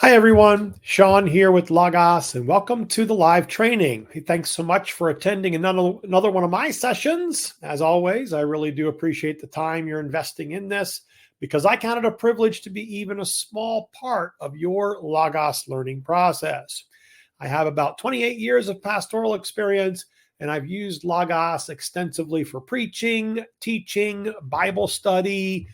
Hi everyone, Sean here with Logos and welcome to the live training. Hey, thanks so much for attending another one of my sessions. As always, I really do appreciate the time you're investing in this because I count it a privilege to be even a small part of your Logos learning process. I have about 28 years of pastoral experience and I've used Logos extensively for preaching, teaching, Bible study,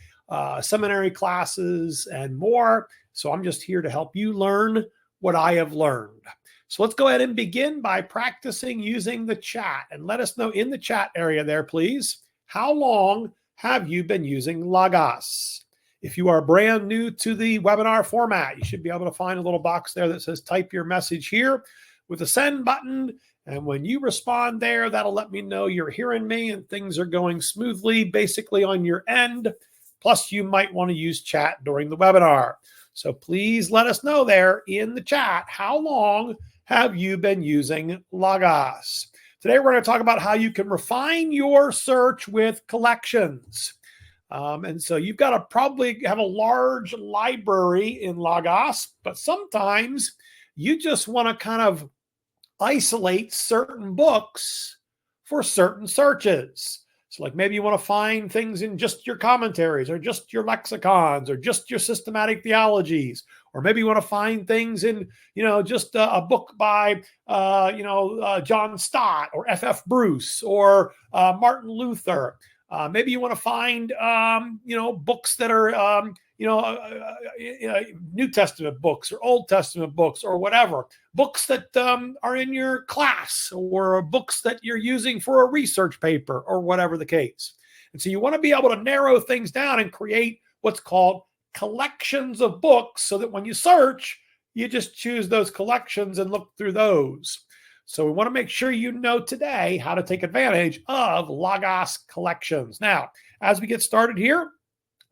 seminary classes, and more. So I'm just here to help you learn what I have learned. So let's go ahead and begin by practicing using the chat. And let us know in the chat area there, please, how long have you been using Logos? If you are brand new to the webinar format, you should be able to find a little box there that says type your message here with a send button. And when you respond there, that'll let me know you're hearing me and things are going smoothly, basically on your end. Plus, you might want to use chat during the webinar. So please let us know there in the chat, how long have you been using Logos? Today, we're going to talk about how you can refine your search with collections. And so you've got to probably have a large library in Logos, but sometimes you just want to kind of isolate certain books for certain searches. So like maybe you want to find things in just your commentaries or just your lexicons or just your systematic theologies, or maybe you want to find things in, just a book by, John Stott or F.F. Bruce or Martin Luther. Maybe you want to find, books that are, New Testament books or Old Testament books or whatever. Books that are in your class or books that you're using for a research paper or whatever the case. And so you want to be able to narrow things down and create what's called collections of books so that when you search, you just choose those collections and look through those. So we want to make sure you know today how to take advantage of Logos collections. Now, as we get started here,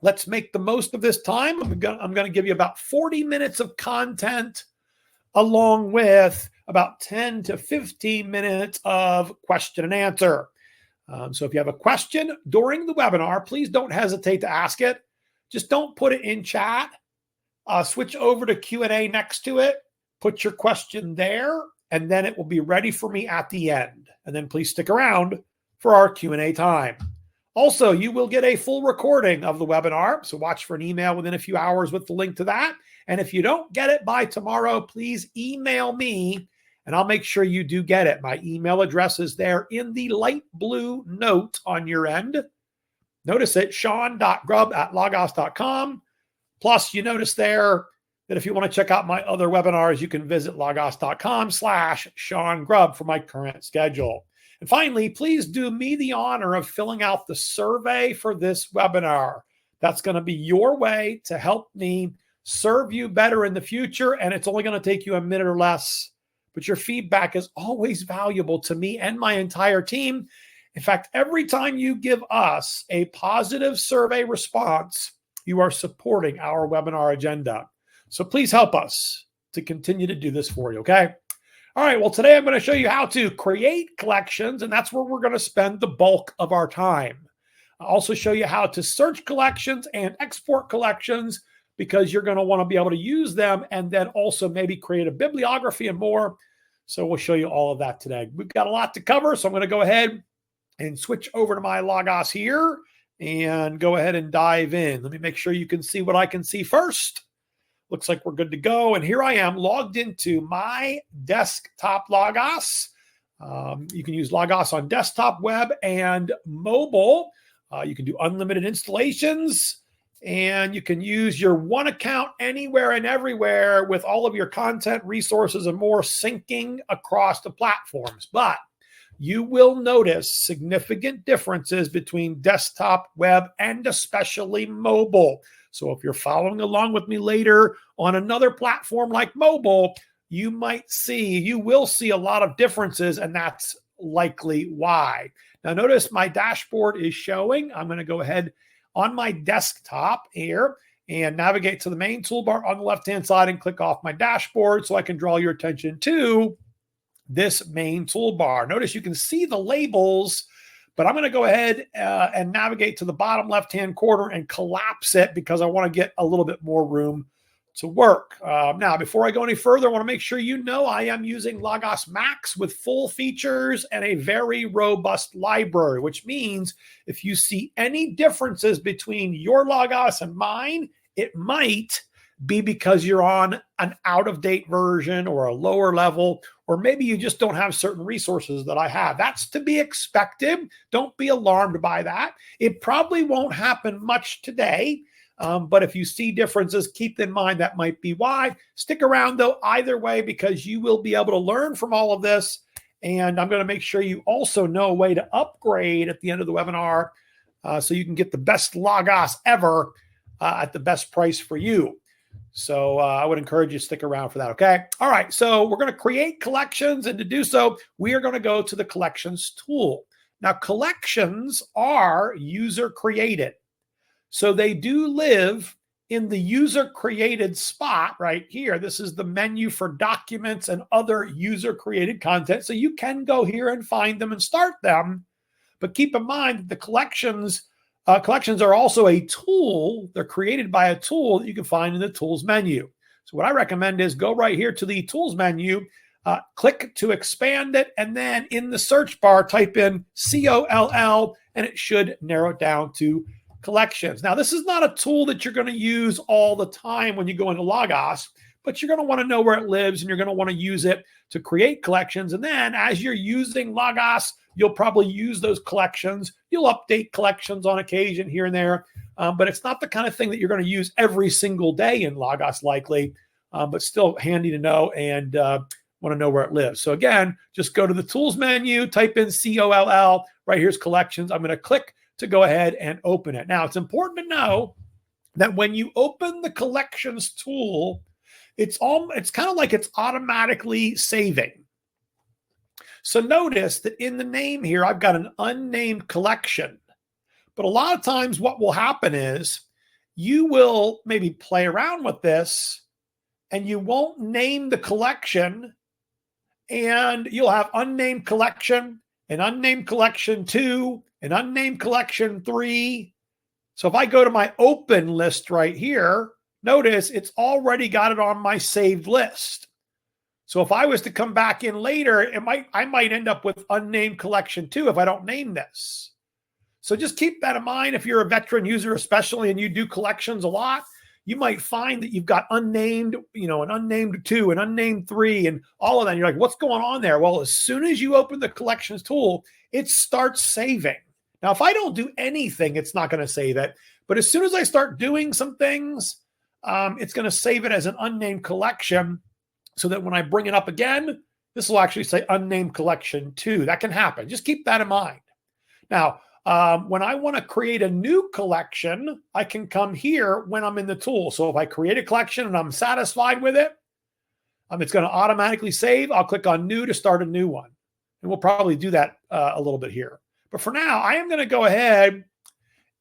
let's make the most of this time. I'm going to give you about 40 minutes of content along with about 10 to 15 minutes of question and answer. So if you have a question during the webinar, please don't hesitate to ask it. Just don't put it in chat. Switch over to Q&A next to it. Put your question there, and then it will be ready for me at the end. And then please stick around for our Q&A time. Also, you will get a full recording of the webinar, so watch for an email within a few hours with the link to that. And if you don't get it by tomorrow, please email me, and I'll make sure you do get it. My email address is there in the light blue note on your end. Notice it, sean.grubb@logos.com. Plus, you notice there that if you want to check out my other webinars, you can visit logos.com/Sean Grubb for my current schedule. And finally, please do me the honor of filling out the survey for this webinar. That's going to be your way to help me serve you better in the future, and it's only going to take you a minute or less. But your feedback is always valuable to me and my entire team. In fact, every time you give us a positive survey response, you are supporting our webinar agenda. So please help us to continue to do this for you, okay? All right, well, today I'm going to show you how to create collections, and that's where we're going to spend the bulk of our time. I'll also show you how to search collections and export collections because you're going to want to be able to use them and then also maybe create a bibliography and more. So we'll show you all of that today. We've got a lot to cover, so I'm going to go ahead and switch over to my Logos here and go ahead and dive in. Let me make sure you can see what I can see first. Looks like we're good to go. And here I am logged into my desktop Logos. You can use Logos on desktop, web, and mobile. You can do unlimited installations, and you can use your one account anywhere and everywhere with all of your content, resources, and more syncing across the platforms. But you will notice significant differences between desktop, web, and especially mobile. So if you're following along with me later on another platform like mobile, you will see a lot of differences, and that's likely why. Now notice my dashboard is showing. I'm going to go ahead on my desktop here and navigate to the main toolbar on the left-hand side and click off my dashboard so I can draw your attention to this main toolbar. Notice you can see the labels, but I'm going to go ahead and navigate to the bottom left-hand corner and collapse it because I want to get a little bit more room to work. Now, before I go any further, I want to make sure you know I am using Logos Max with full features and a very robust library, which means if you see any differences between your Logos and mine, it might be because you're on an out-of-date version or a lower level, or maybe you just don't have certain resources that I have. That's to be expected. Don't be alarmed by that. It probably won't happen much today, but if you see differences, keep in mind that might be why. Stick around, though, either way, because you will be able to learn from all of this, and I'm going to make sure you also know a way to upgrade at the end of the webinar so you can get the best Logos ever at the best price for you. So I would encourage you to stick around for that, okay? All right, so we're going to create collections, and to do so, we are going to go to the collections tool. Now, collections are user-created. So they do live in the user-created spot right here. This is the menu for documents and other user-created content. So you can go here and find them and start them, but keep in mind that the collections are also a tool. They're created by a tool that you can find in the tools menu. So what I recommend is go right here to the tools menu, click to expand it, and then in the search bar, type in COLL, and it should narrow it down to collections. Now, this is not a tool that you're going to use all the time when you go into Logos, but you're going to want to know where it lives, and you're going to want to use it to create collections. And then as you're using Logos, you'll probably use those collections. You'll update collections on occasion here and there, but it's not the kind of thing that you're going to use every single day in Logos likely, but still handy to know and want to know where it lives. So again, just go to the tools menu, type in COLL, right here's collections. I'm going to click to go ahead and open it. Now, it's important to know that when you open the collections tool, it's kind of like it's automatically saving. So notice that in the name here, I've got an unnamed collection. But a lot of times what will happen is you will maybe play around with this and you won't name the collection, and you'll have unnamed collection, an unnamed collection 2, an unnamed collection 3. So if I go to my open list right here, notice it's already got it on my saved list. So if I was to come back in later, I might end up with unnamed collection 2 if I don't name this. So just keep that in mind. If you're a veteran user, especially, and you do collections a lot, you might find that you've got unnamed, an unnamed 2, an unnamed 3, and all of that. And you're like, what's going on there? Well, as soon as you open the collections tool, it starts saving. Now, if I don't do anything, it's not going to save it. But as soon as I start doing some things, it's going to save it as an unnamed collection, so that when I bring it up again, this will actually say unnamed collection 2. That can happen. Just keep that in mind. Now, when I want to create a new collection, I can come here when I'm in the tool. So if I create a collection and I'm satisfied with it, it's going to automatically save. I'll click on new to start a new one. And we'll probably do that a little bit here. But for now, I am going to go ahead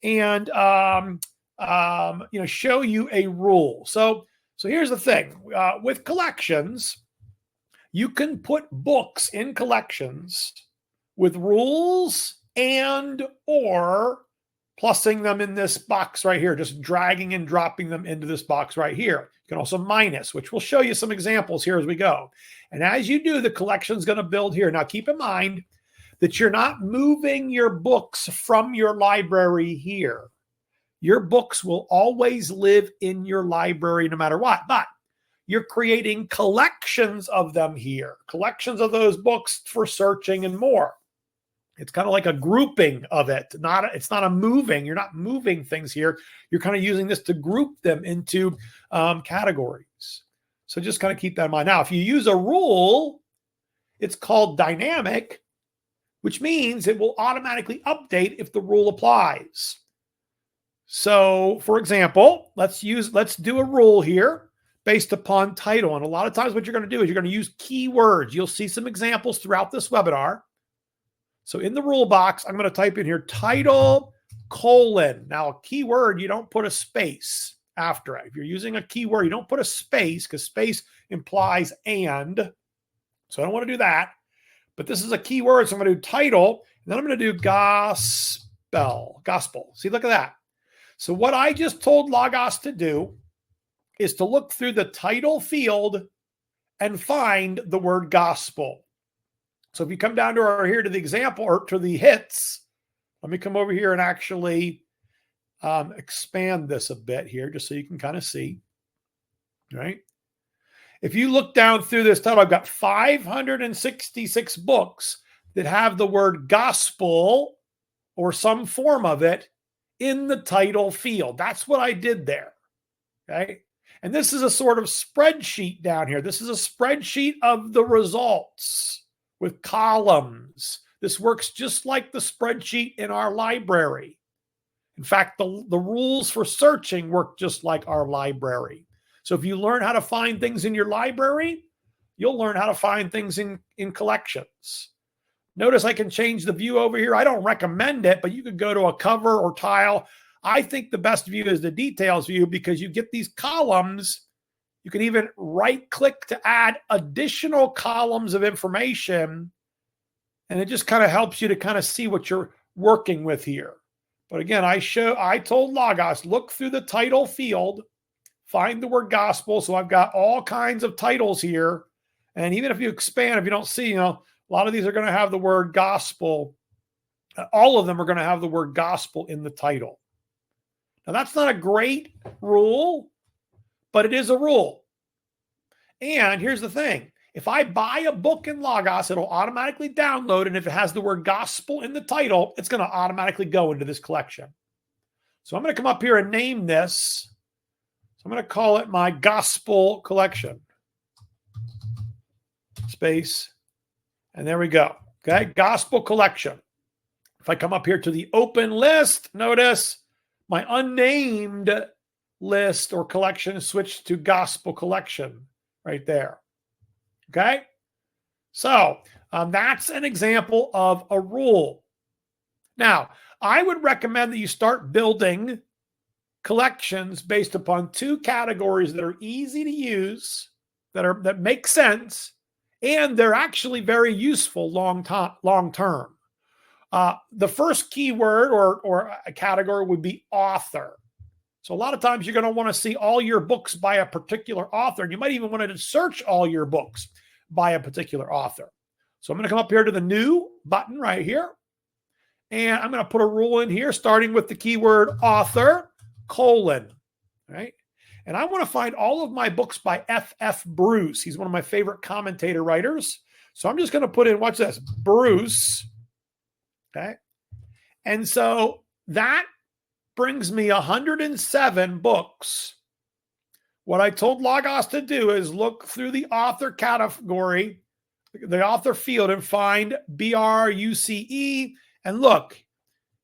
and show you a rule. So here's the thing. With collections, you can put books in collections with rules and or plussing them in this box right here, just dragging and dropping them into this box right here. You can also minus, which we'll show you some examples here as we go. And as you do, the collection is going to build here. Now, keep in mind that you're not moving your books from your library here. Your books will always live in your library no matter what, but you're creating collections of them here, collections of those books for searching and more. It's kind of like a grouping of it. It's not a moving. You're not moving things here. You're kind of using this to group them into categories. So just kind of keep that in mind. Now, if you use a rule, it's called dynamic, which means it will automatically update if the rule applies. So, for example, let's do a rule here based upon title. And a lot of times what you're going to do is you're going to use keywords. You'll see some examples throughout this webinar. So in the rule box, I'm going to type in here title : now a keyword, you don't put a space after it. If you're using a keyword, you don't put a space because space implies and. So I don't want to do that. But this is a keyword, so I'm going to do title, and then I'm going to do gospel. See, look at that. So what I just told Logos to do is to look through the title field and find the word gospel. So if you come down to here to the example or to the hits, let me come over here and actually expand this a bit here just so you can kind of see, right? If you look down through this title, I've got 566 books that have the word gospel or some form of it in the title field. That's what I did there, okay? And this is a sort of spreadsheet down here. This is a spreadsheet of the results with columns. This works just like the spreadsheet in our library. In fact, the rules for searching work just like our library. So if you learn how to find things in your library, you'll learn how to find things in collections. Notice I can change the view over here. I don't recommend it, but you could go to a cover or tile. I think the best view is the details view because you get these columns. You can even right-click to add additional columns of information, and it just kind of helps you to kind of see what you're working with here. But again, I told Logos, look through the title field, find the word gospel. So I've got all kinds of titles here. And even if you expand, if you don't see, a lot of these are going to have the word gospel. All of them are going to have the word gospel in the title. Now, that's not a great rule, but it is a rule. And here's the thing. If I buy a book in Logos, it'll automatically download. And if it has the word gospel in the title, it's going to automatically go into this collection. So I'm going to come up here and name this. So I'm going to call it my gospel collection. Space. And there we go. Okay. Gospel collection. If I come up here to the open list, notice my unnamed list or collection switched to gospel collection right there. Okay. So that's an example of a rule. Now, I would recommend that you start building collections based upon two categories that are easy to use, that make sense, and they're actually very useful long term. The first keyword or a category would be author. So a lot of times you're going to want to see all your books by a particular author, and you might even want to search all your books by a particular author. So I'm going to come up here to the new button right here, and I'm going to put a rule in here starting with the keyword author, right? And I want to find all of my books by F.F. Bruce. He's one of my favorite commentator writers. So I'm just going to put in, watch this, Bruce. Okay. And so that brings me 107 books. What I told Logos to do is look through the author category, the author field, and find BRUCE. And look,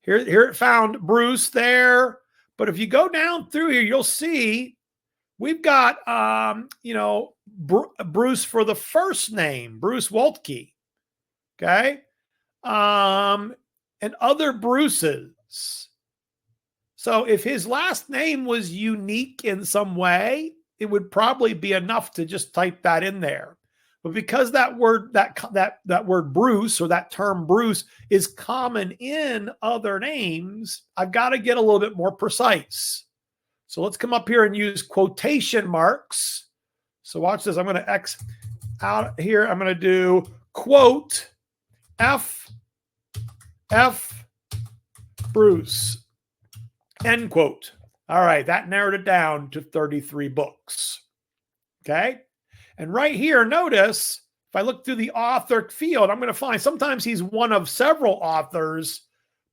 here it found Bruce there. But if you go down through here, you'll see we've got, Bruce for the first name, Bruce Waltke. Okay. And other Bruces. So if his last name was unique in some way, it would probably be enough to just type that in there. But because that word, that word Bruce or that term Bruce is common in other names, I've got to get a little bit more precise. So let's come up here and use quotation marks. So watch this. I'm going to X out here. I'm going to do quote F Bruce. End quote. All right, that narrowed it down to 33 books. Okay. And right here, notice if I look through the author field, I'm going to find sometimes he's one of several authors,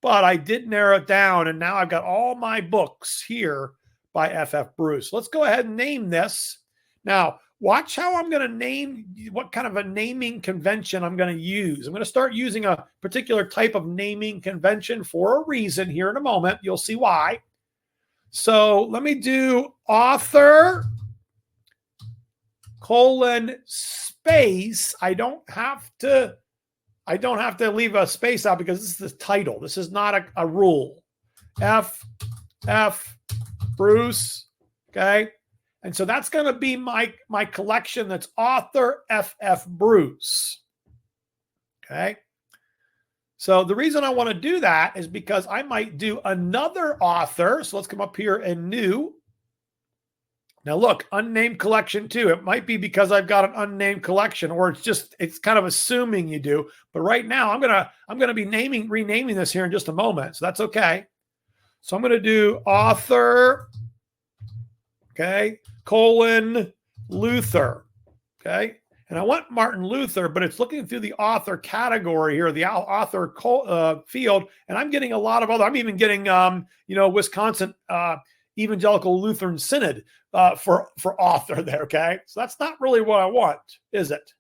but I did narrow it down. And now I've got all my books here by F.F. Bruce. Let's go ahead and name this. Now, watch how I'm going to name, what kind of a naming convention I'm going to use. I'm going to start using a particular type of naming convention for a reason here in a moment. You'll see why. So let me do author space. I don't have to leave a space out because this is the title. This is not a rule. F Bruce. Okay. And so that's going to be my collection. That's author F.F. Bruce. Okay. So the reason I want to do that is because I might do another author. So let's come up here and new. Now look, unnamed collection too. It might be because I've got an unnamed collection, or it's kind of assuming you do. But right now I'm gonna be renaming this here in just a moment. So that's okay. So I'm gonna do author, okay, colon Luther. Okay. And I want Martin Luther, but it's looking through the author category here, the author field, and I'm getting a lot of other. I'm even getting, Wisconsin Evangelical Lutheran Synod for author there. Okay, so that's not really what I want, is it?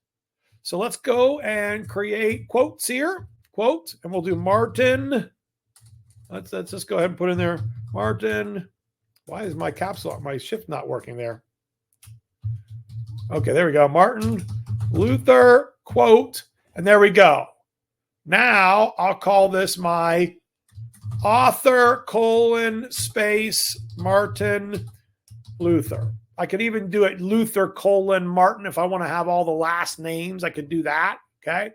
So let's go and create quotes here, quote, and we'll do Martin. Let's just go ahead and put in there Martin. Why is my caps lock, my shift not working there? Okay, there we go. Martin Luther quote, and there we go. Now I'll call this my author colon space Martin Luther. I could even do it Luther colon Martin if I want to have all the last names. I could do that. Okay,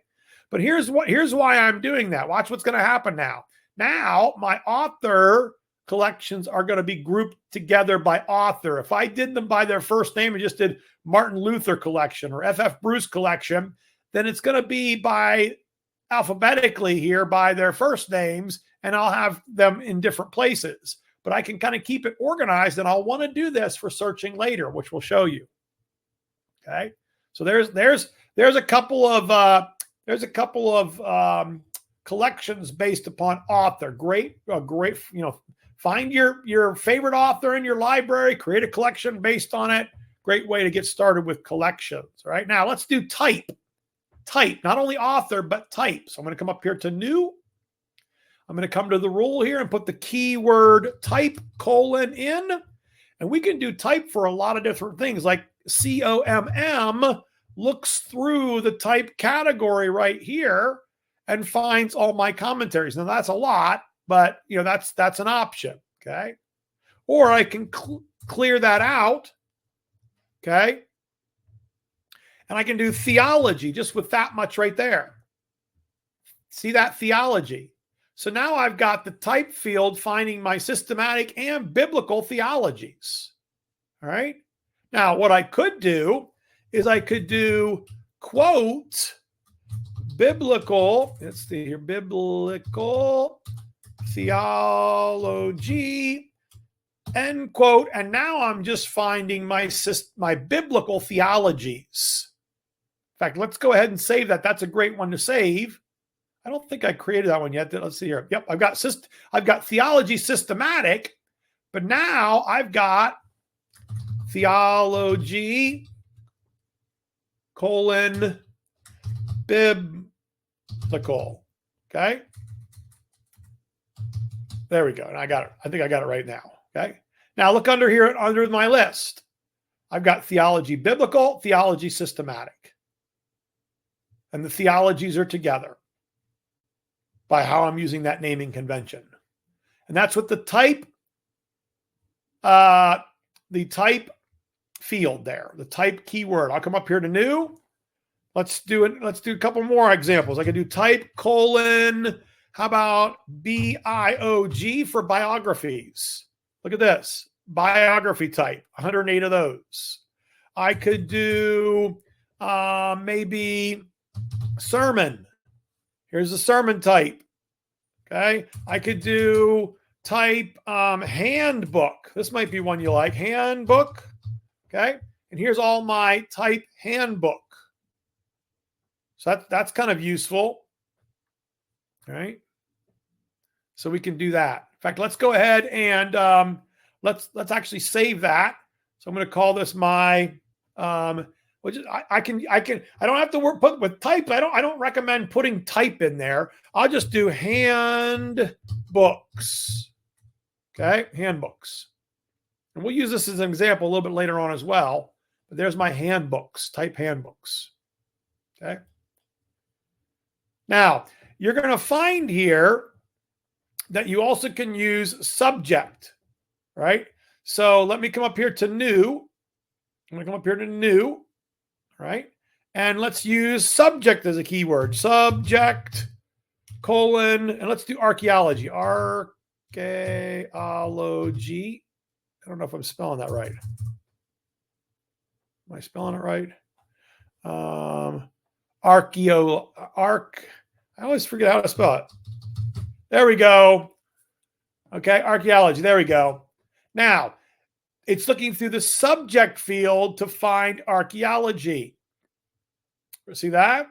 but here's why I'm doing that. Watch what's going to happen now. Now my author collections are going to be grouped together by author. If I did them by their first name and just did Martin Luther collection or FF Bruce collection, then it's going to be by alphabetically here by their first names, and I'll have them in different places. But I can kind of keep it organized, and I'll want to do this for searching later, which we'll show you. Okay, so there's a couple of collections based upon author. Great, find your favorite author in your library, create a collection based on it. Great way to get started with collections. All right, now let's do type. Type, not only author, but type. So I'm going to come up here to new. I'm going to come to the rule here and put the keyword type colon in. And we can do type for a lot of different things, like COMM looks through the type category right here and finds all my commentaries. Now that's a lot, but that's an option. Okay. Or I can clear that out. Okay. And I can do theology just with that much right there. See that theology? So now I've got the type field finding my systematic and biblical theologies. All right. Now, what I could do is I could do quote biblical. Let's see here. Biblical theology. End quote. And now I'm just finding my biblical theologies. In fact, let's go ahead and save that. That's a great one to save. I don't think I created that one yet. Let's see here. Yep, I've got theology systematic, but now I've got theology colon biblical. Okay. There we go. And I got it. I think I got it right now. Okay. Now look under here, under my list. I've got theology biblical, theology systematic. And the theologies are together by how I'm using that naming convention. And that's what the type field there, the type keyword. I'll come up here to new. Let's do it. Let's do a couple more examples. I can do type colon, how about BIOG for biographies? Look at this. Biography type, 108 of those. I could do maybe sermon. Here's the sermon type. Okay. I could do type handbook. This might be one you like. Handbook. Okay. And here's all my type handbook. So that's kind of useful. All right. So we can do that. In fact, let's go ahead and let's actually save that. So I'm going to call this my which is, I don't have to put with type. I don't recommend putting type in there. I'll just do handbooks. Okay, handbooks. And we'll use this as an example a little bit later on as well. But there's my handbooks, type handbooks. Okay. Now, you're going to find here that you also can use subject, right? So let me come up here to new. I'm going to come up here to new. Right? And let's use subject as a keyword. Subject, colon, and let's do archaeology. Archaeology. I don't know if I'm spelling that right. Am I spelling it right? I always forget how to spell it. There we go. Okay, archaeology. There we go. Now, it's looking through the subject field to find archaeology. See that?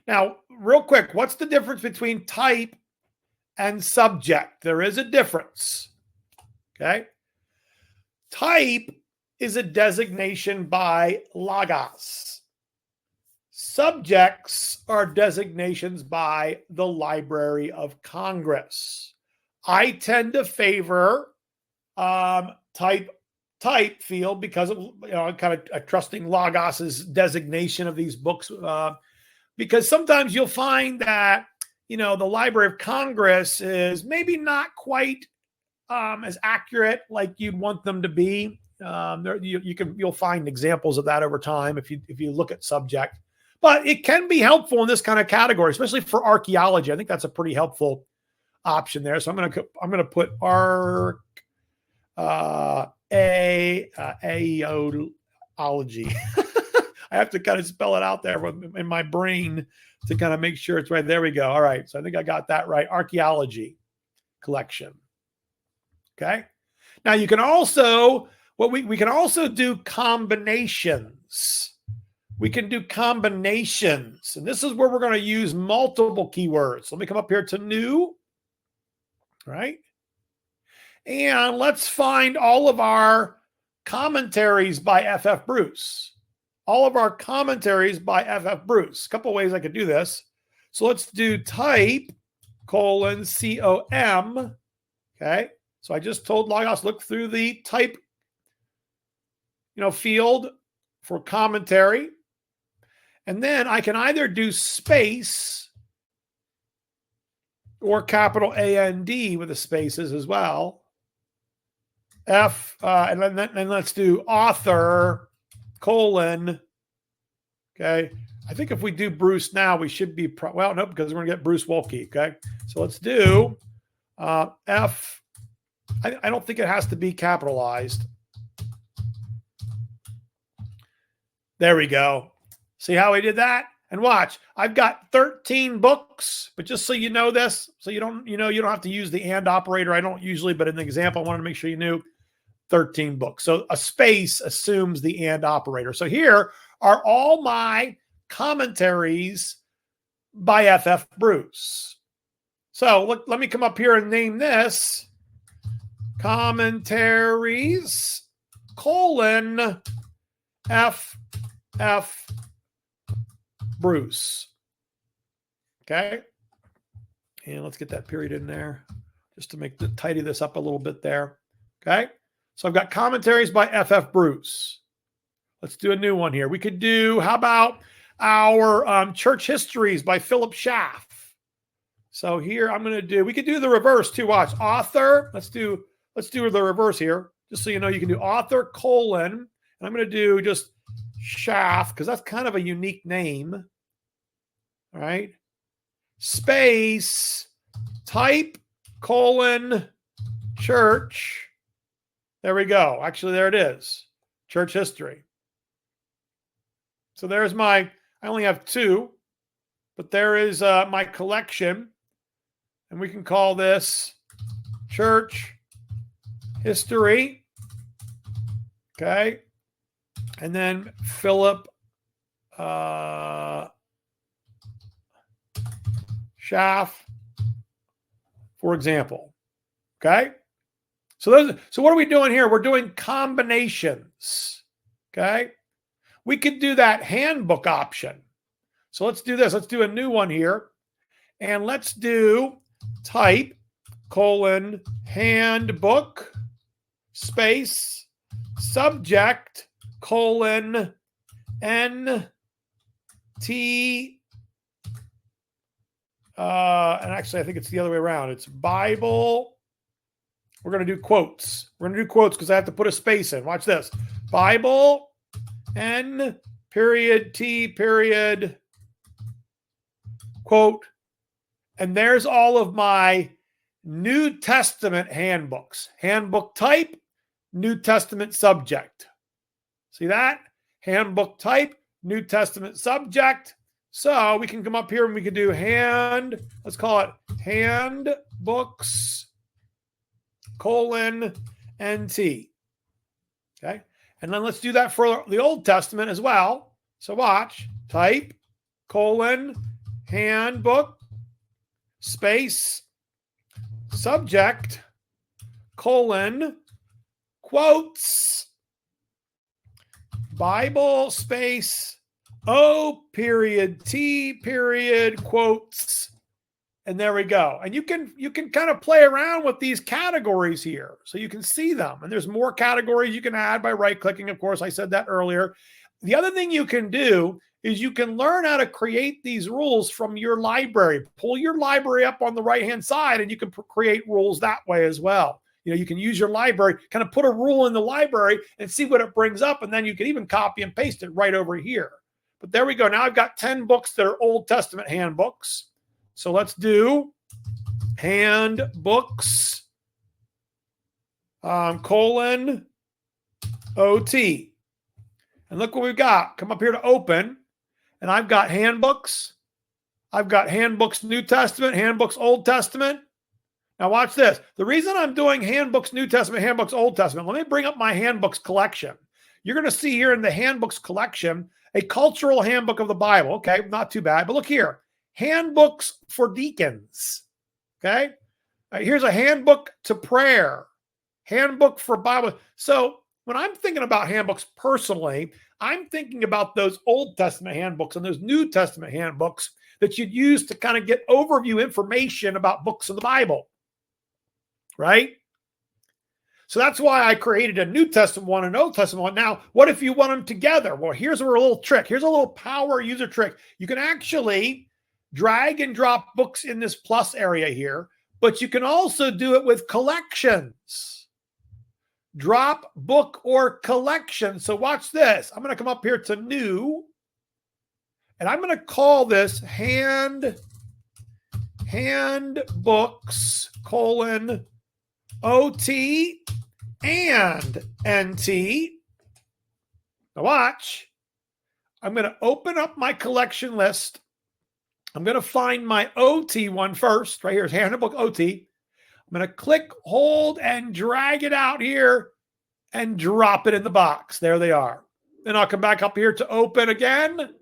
Now, real quick, what's the difference between type and subject? There is a difference. Okay. Type is a designation by logos. Subjects are designations by the Library of Congress. I tend to favor type field because of kind of trusting logos's designation of these books. Because sometimes you'll find that the Library of Congress is maybe not quite as accurate like you'd want them to be. You'll find examples of that over time if you look at subject. But it can be helpful in this kind of category, especially for archaeology. I think that's a pretty helpful option there. So I'm going to put aeology. I have to kind of spell it out there in my brain to kind of make sure it's right. There we go. All right. So I think I got that right. Archaeology collection. Okay. Now you can also, we can also do combinations. We can do combinations. And this is where we're going to use multiple keywords. Let me come up here to new. Right. And let's find all of our commentaries by F.F. Bruce. All of our commentaries by F.F. Bruce. A couple ways I could do this. So let's do type : com. Okay. So I just told Logos, look through the type, field for commentary. And then I can either do space or capital AND with the spaces as well. And then let's do author : okay. I think if we do Bruce now, we should be, because we're going to get Bruce Wolke. Okay. So let's do F. I don't think it has to be capitalized. There we go. See how we did that? And watch, I've got 13 books, but just so you know this, so you don't have to use the and operator. I don't usually, but in the example, I wanted to make sure you knew 13 books. So a space assumes the and operator. So here are all my commentaries by F.F. Bruce. So let me come up here and name this commentaries : F.F. Bruce. Okay. And let's get that period in there just to tidy this up a little bit there. Okay. So I've got commentaries by F.F. Bruce. Let's do a new one here. We could do, how about our church histories by Philip Schaff? So here we could do the reverse too. Watch, author. Let's do the reverse here. Just so you know, you can do author : and I'm going to do just Schaff because that's kind of a unique name. All right. Space, type, : church. There we go. Actually, there it is. Church history. So there's I only have 2, but there is my collection. And we can call this church history. Okay. And then Philip Schaff, for example. Okay. So what are we doing here? We're doing combinations. Okay. We could do that handbook option. So let's do this. Let's do a new one here. And let's do type : handbook, space, subject : NT. And actually, I think it's the other way around. It's Bible. We're going to do quotes. We're going to do quotes because I have to put a space in. Watch this. Bible, N period, T period, quote. And there's all of my New Testament handbooks. Handbook type, New Testament subject. See that? Handbook type, New Testament subject. So we can come up here and we can do let's call it handbooks, NT. Okay. And then let's do that for the Old Testament as well. So watch, type, handbook, space, subject, quotes, Bible, space, O period, T period, quotes. And there we go. And you can kind of play around with these categories here so you can see them. And there's more categories you can add by right-clicking. Of course, I said that earlier. The other thing you can do is you can learn how to create these rules from your library. Pull your library up on the right-hand side and you can create rules that way as well. You can use your library, kind of put a rule in the library and see what it brings up. And then you can even copy and paste it right over here. But there we go. Now I've got 10 books that are Old Testament handbooks. So let's do handbooks, OT. And look what we've got. Come up here to open. And I've got handbooks. I've got handbooks New Testament, handbooks Old Testament. Now watch this. The reason I'm doing handbooks New Testament, handbooks Old Testament, let me bring up my handbooks collection. You're going to see here in the handbooks collection, a cultural handbook of the Bible. Okay, not too bad. But look here. Handbooks for deacons. Okay. Here's a handbook to prayer. Handbook for Bible. So when I'm thinking about handbooks personally, I'm thinking about those Old Testament handbooks and those New Testament handbooks that you'd use to kind of get overview information about books of the Bible. Right? So that's why I created a New Testament one and an Old Testament one. Now, what if you want them together? Well, here's a little trick. Here's a little power user trick. You can actually drag and drop books in this plus area here, but you can also do it with collections. Drop book or collection. So watch this. I'm going to come up here to new, and I'm going to call this handbooks, OT and NT. Now watch. I'm going to open up my collection list. I'm going to find my OT one first. Right here is handbook OT. I'm going to click, hold, and drag it out here and drop it in the box. There they are. Then I'll come back up here to open again.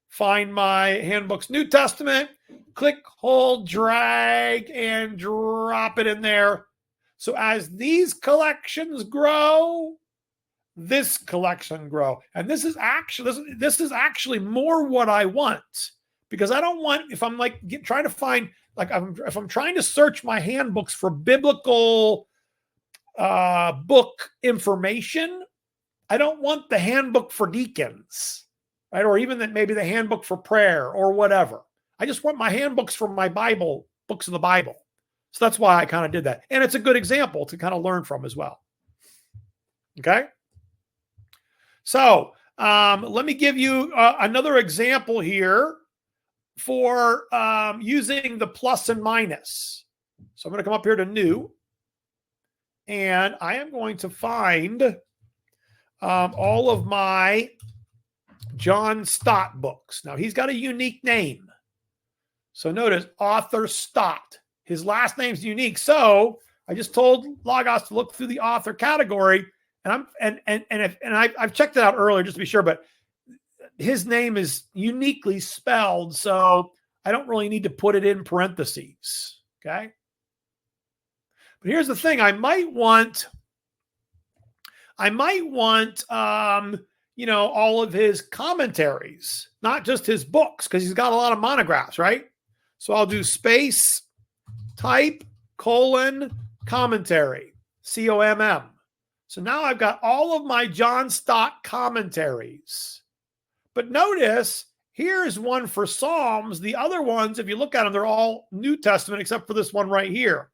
Find my handbooks New Testament. Click, hold, drag, and drop it in there. So as these collections grow, this collection grow. And this is actually more what I want, because I don't want, if I'm like trying to find, like if I'm trying to search my handbooks for biblical book information, I don't want the handbook for deacons, right? Or even maybe the handbook for prayer or whatever. I just want my handbooks from my Bible, books of the Bible. So that's why I kind of did that. And it's a good example to kind of learn from as well. Okay. So let me give you another example here for using the plus and minus. So I'm going to come up here to new, and I am going to find all of my John Stott books. Now, he's got a unique name. So notice author Stott. His last name's unique. So I just told Logos to look through the author category, and I've checked it out earlier just to be sure, but his name is uniquely spelled, so I don't really need to put it in parentheses. Okay. But here's the thing. I might want, all of his commentaries, not just his books, because he's got a lot of monographs, right? So I'll do space, type, commentary, COMM. So now I've got all of my John Stott commentaries. But notice, here's one for Psalms. The other ones, if you look at them, they're all New Testament except for this one right here.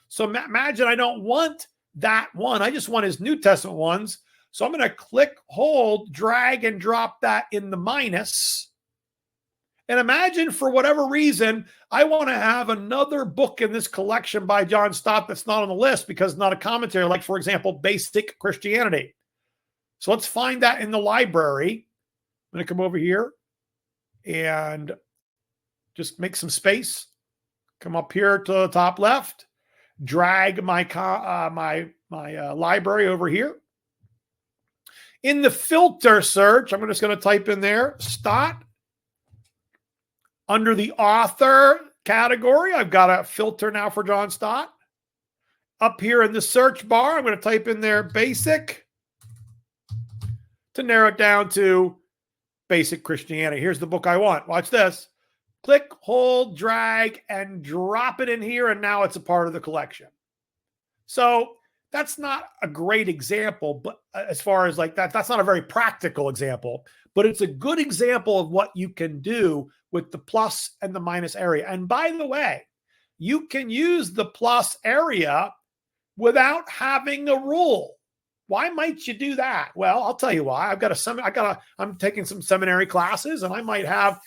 So imagine I don't want that one. I just want his New Testament ones. So I'm going to click, hold, drag, and drop that in the minus. And imagine for whatever reason, I want to have another book in this collection by John Stott that's not on the list because it's not a commentary, like, for example, Basic Christianity. So let's find that in the library. I'm going to come over here and just make some space. Come up here to the top left. Drag my library over here. In the filter search, I'm just going to type in there, Stott. Under the author category, I've got a filter now for John Stott. Up here in the search bar, I'm going to type in there basic to narrow it down to basic Christianity. Here's the book I want. Watch this. Click, hold, drag, and drop it in here, and now it's a part of the collection. So that's not a great example, but as far as like that's not a very practical example, but it's a good example of what you can do with the plus and the minus area. And by the way, you can use the plus area without having a rule. Why might you do that? Well, I'll tell you why. I'm taking some seminary classes, and I might have,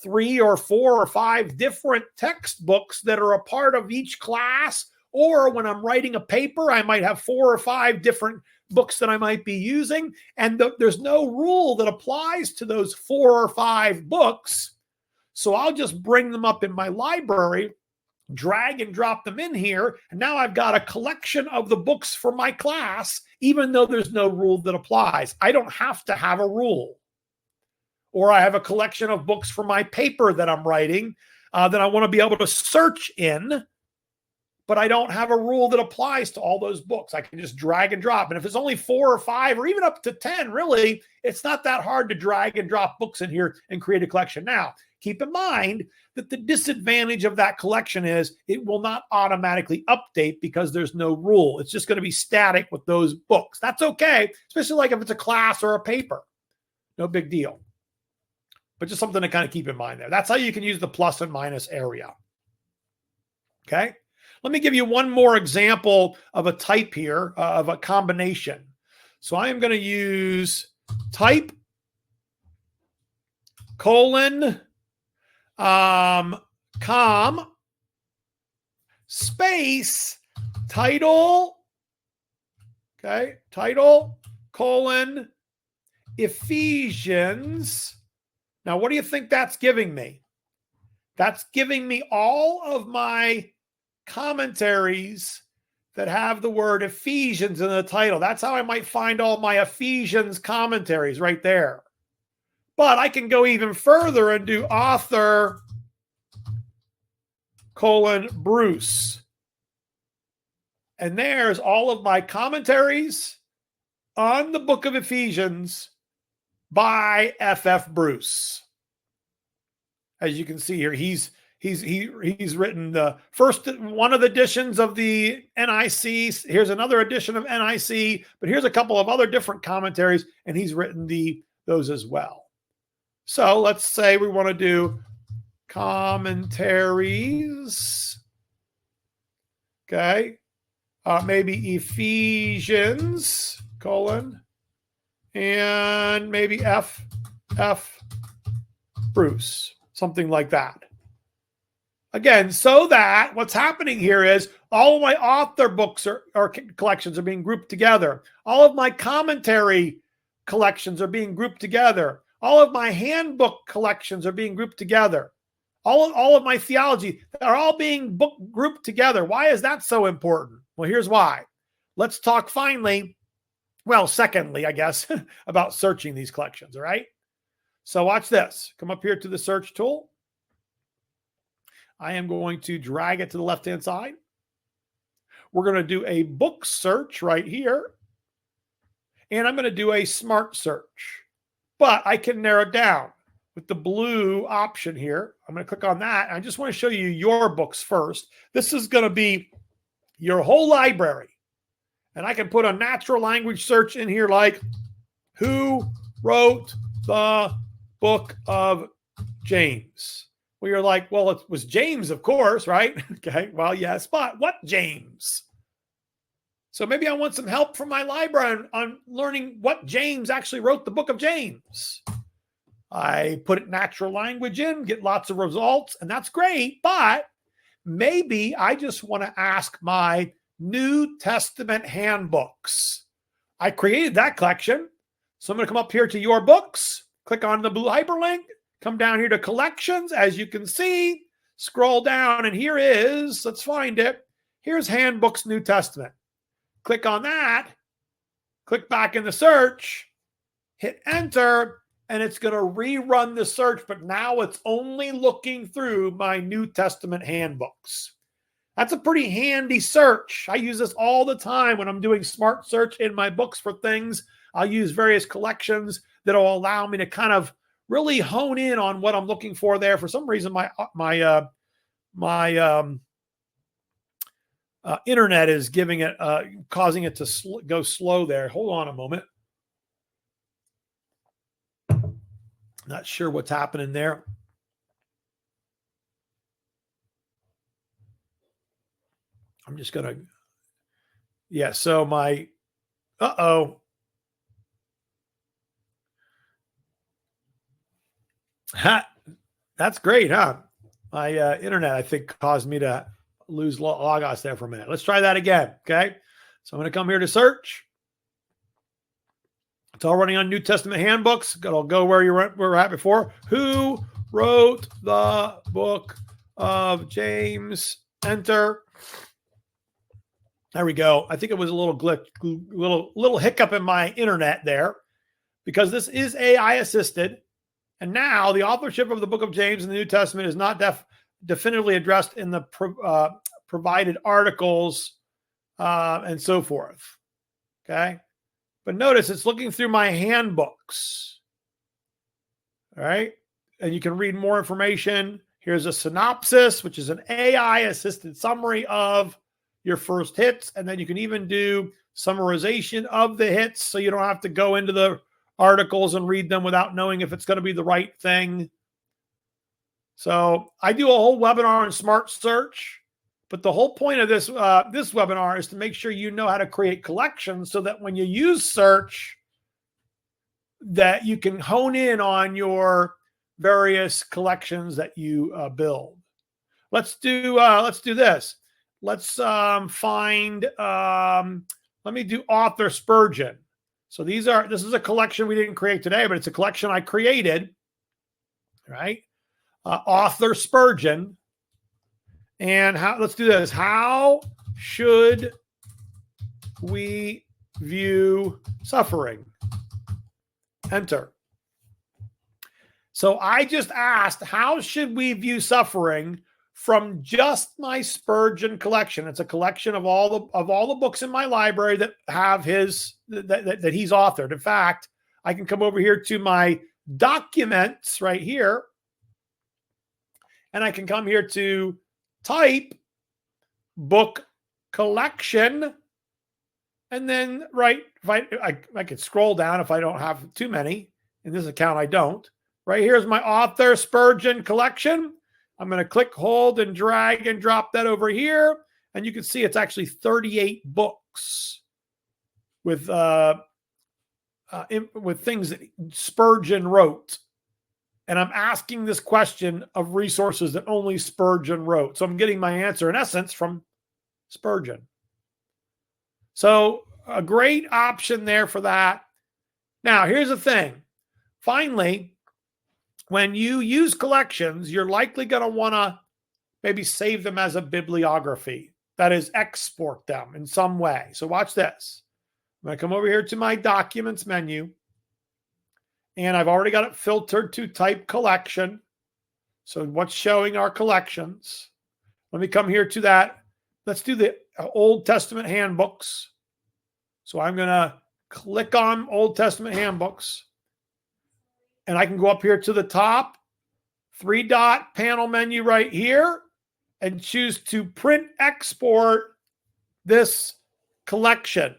3 or 4 or 5 different textbooks that are a part of each class. Or when I'm writing a paper, I might have 4 or 5 different books that I might be using. And there's no rule that applies to those 4 or 5 books. So I'll just bring them up in my library, drag and drop them in here. And now I've got a collection of the books for my class, even though there's no rule that applies. I don't have to have a rule. Or I have a collection of books for my paper that I'm writing that I want to be able to search in. But I don't have a rule that applies to all those books. I can just drag and drop. And if it's only 4 or 5 or even up to 10, really, it's not that hard to drag and drop books in here and create a collection. Now, keep in mind that the disadvantage of that collection is it will not automatically update because there's no rule. It's just going to be static with those books. That's okay, especially like if it's a class or a paper. No big deal. But just something to kind of keep in mind there. That's how you can use the plus and minus area. Okay? Let me give you one more example of a type here, of a combination. So I am going to use type colon com space title, okay, title colon Ephesians. Now, what do you think that's giving me? That's giving me all of my commentaries that have the word Ephesians in the title. That's how I might find all my Ephesians commentaries right there. But I can go even further and do author colon Bruce. And there's all of my commentaries on the book of Ephesians by F.F. Bruce. As you can see here, he's written the first one of the editions of the NIC. Here's another edition of NIC, but here's a couple of other different commentaries, and he's written those as well. So let's say we want to do commentaries. Okay. Maybe Ephesians, colon, and maybe F. Bruce, something like that. Again, so that what's happening here is all of my author books or collections are being grouped together. All of my commentary collections are being grouped together. All of my handbook collections are being grouped together. All of my theology are all being grouped together. Why is that so important? Well, here's why. Let's talk secondly, I guess, about searching these collections, all right? So watch this. Come up here to the search tool. I am going to drag it to the left-hand side. We're going to do a book search right here. And I'm going to do a smart search. But I can narrow it down with the blue option here. I'm going to click on that. I just want to show you your books first. This is going to be your whole library. And I can put a natural language search in here like, who wrote the book of James? Well, you're like, well, it was James, of course, right? Okay, well, yes, but what James? So maybe I want some help from my library on learning what James actually wrote the book of James. I put natural language in, get lots of results, and that's great. But maybe I just want to ask my New Testament handbooks. I created that collection. So I'm going to come up here to your books, click on the blue hyperlink, come down here to collections. As you can see, scroll down, and here is, let's find it. Here's Handbooks New Testament. Click on that, click back in the search, hit enter, and it's going to rerun the search, but now it's only looking through my New Testament handbooks. That's a pretty handy search. I use this all the time when I'm doing smart search in my books for things. I'll use various collections that will allow me to kind of really hone in on what I'm looking for there. For some reason, my internet is giving it, causing it to go slow there. Hold on a moment. Not sure what's happening there. I'm just going to, yeah, so my, that's great, huh? My internet, I think, caused me to lose Logos there for a minute. Let's try that again, okay? So I'm going to come here to search. It's all running on New Testament handbooks. It'll go where you were at before. Who wrote the book of James? Enter. There we go. I think it was a little glitch, little hiccup in my internet there, because this is AI assisted. And now the authorship of the book of James in the New Testament is not definitively addressed in the provided articles and so forth. Okay. But notice it's looking through my handbooks. All right. And you can read more information. Here's a synopsis, which is an AI assisted summary of your first hits. And then you can even do summarization of the hits, so you don't have to go into the articles and read them without knowing if it's going to be the right thing. So I do a whole webinar on smart search, but the whole point of this this webinar is to make sure you know how to create collections, so that when you use search, that you can hone in on your various collections that you build. Let's do this. Let's find. Let me do author Spurgeon. So this is a collection we didn't create today, but it's a collection I created, right? Author Spurgeon. And let's do this. How should we view suffering? Enter. So I just asked, how should we view suffering from just my Spurgeon collection? It's a collection of all the books in my library that have that he's authored. In fact, I can come over here to my documents right here, and I can come here to type book collection, and then I could scroll down if I don't have too many. In this account, I don't. Right here's my author Spurgeon collection. I'm going to click, hold, and drag and drop that over here. And you can see it's actually 38 books with things that Spurgeon wrote. And I'm asking this question of resources that only Spurgeon wrote. So I'm getting my answer, in essence, from Spurgeon. So a great option there for that. Now, here's the thing. Finally, when you use collections, you're likely going to want to maybe save them as a bibliography. That is, export them in some way. So watch this. I'm going to come over here to my documents menu, and I've already got it filtered to type collection. So what's showing our collections? Let me come here to that. Let's do the Old Testament handbooks. So I'm going to click on Old Testament handbooks. And I can go up here to the top, 3-dot panel menu right here, and choose to print export this collection.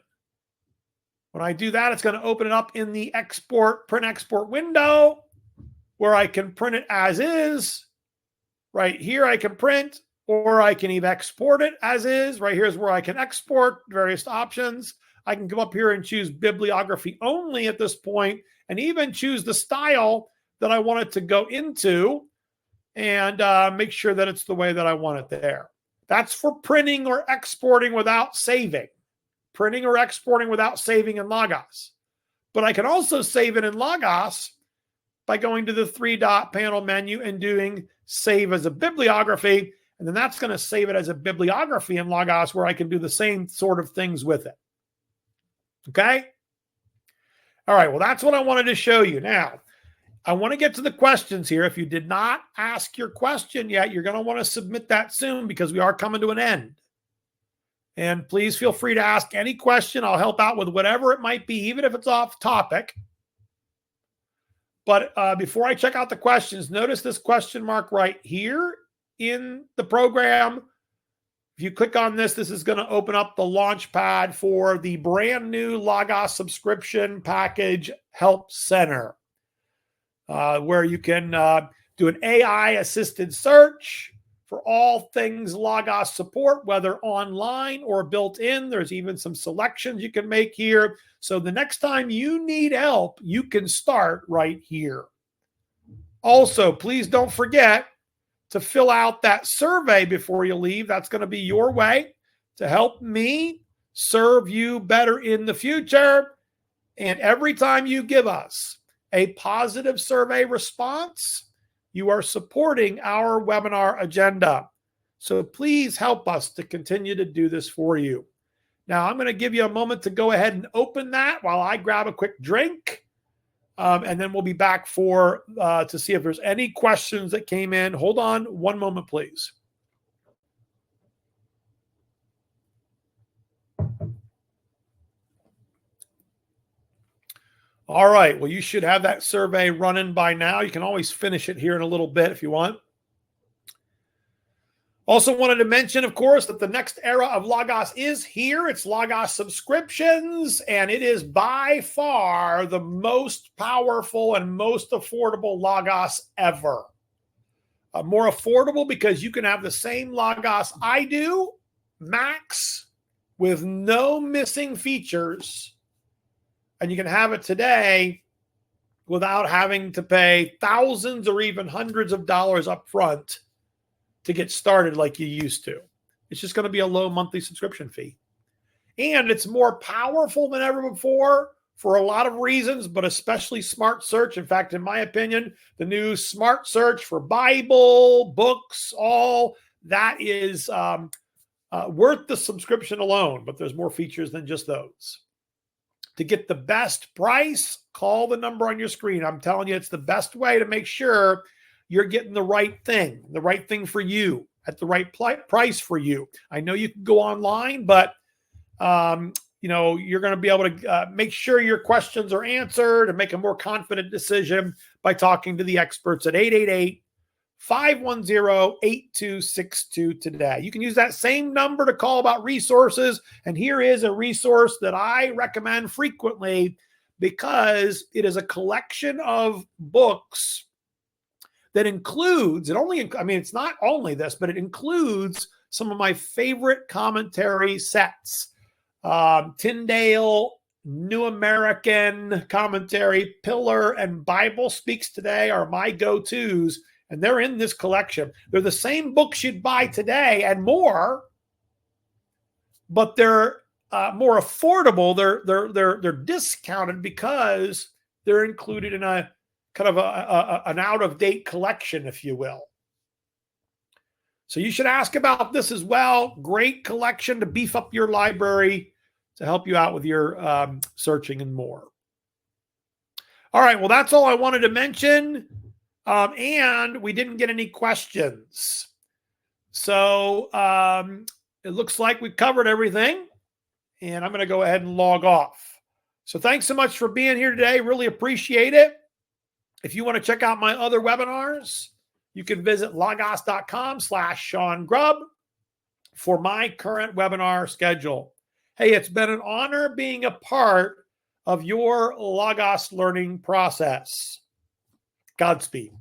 When I do that, it's going to open it up in the print export window, where I can print it as is. Right here I can print, or I can even export it as is. Right here is where I can export various options. I can come up here and choose bibliography only at this point, and even choose the style that I want it to go into, and make sure that it's the way that I want it there. That's for printing or exporting without saving. Printing or exporting without saving in Logos. but I can also save it in Logos by going to the 3-dot panel menu and doing save as a bibliography. And then that's going to save it as a bibliography in Logos where I can do the same sort of things with it. Okay? All right, well, that's what I wanted to show you. Now, I want to get to the questions here. If you did not ask your question yet, you're going to want to submit that soon because we are coming to an end. And please feel free to ask any question. I'll help out with whatever it might be, even if it's off topic. But before I check out the questions, notice this question mark right here in the program. If you click on this, this is going to open up the launch pad for the brand new Logos subscription package help center, where you can do an AI-assisted search for all things Logos support, whether online or built in. There's even some selections you can make here. So the next time you need help, you can start right here. Also, please don't forget to fill out that survey before you leave. That's going to be your way to help me serve you better in the future. And every time you give us a positive survey response, you are supporting our webinar agenda. So please help us to continue to do this for you. Now, I'm going to give you a moment to go ahead and open that while I grab a quick drink. And then we'll be back to see if there's any questions that came in. Hold on one moment, please. All right. Well, you should have that survey running by now. You can always finish it here in a little bit if you want. Also wanted to mention, of course, that the next era of Logos is here. It's Logos subscriptions, and it is by far the most powerful and most affordable Logos ever. More affordable because you can have the same Logos I do, max, with no missing features, and you can have it today without having to pay thousands or even hundreds of dollars up front to get started like you used to. It's just going to be a low monthly subscription fee. And it's more powerful than ever before for a lot of reasons, but especially smart search. In fact, in my opinion, the new smart search for Bible, books, all that is worth the subscription alone, but there's more features than just those. To get the best price, call the number on your screen. I'm telling you, it's the best way to make sure you're getting the right thing for you at the right price for you. I know you can go online, but you're going to be able to make sure your questions are answered and make a more confident decision by talking to the experts at 888-510-8262 today. You can use that same number to call about resources. And here is a resource that I recommend frequently because it is a collection of books that includes, it's not only this, but it includes some of my favorite commentary sets. Tyndale, New American Commentary, Pillar, and Bible Speaks Today are my go-tos, and they're in this collection. They're the same books you'd buy today and more, but they're more affordable. They're discounted because they're included in a kind of an out-of-date collection, if you will. So you should ask about this as well. Great collection to beef up your library to help you out with your searching and more. All right, well, that's all I wanted to mention. And we didn't get any questions. So it looks like we covered everything. And I'm going to go ahead and log off. So thanks so much for being here today. Really appreciate it. If you want to check out my other webinars, you can visit logos.com/Sean Grubb for my current webinar schedule. Hey, it's been an honor being a part of your Logos learning process. Godspeed.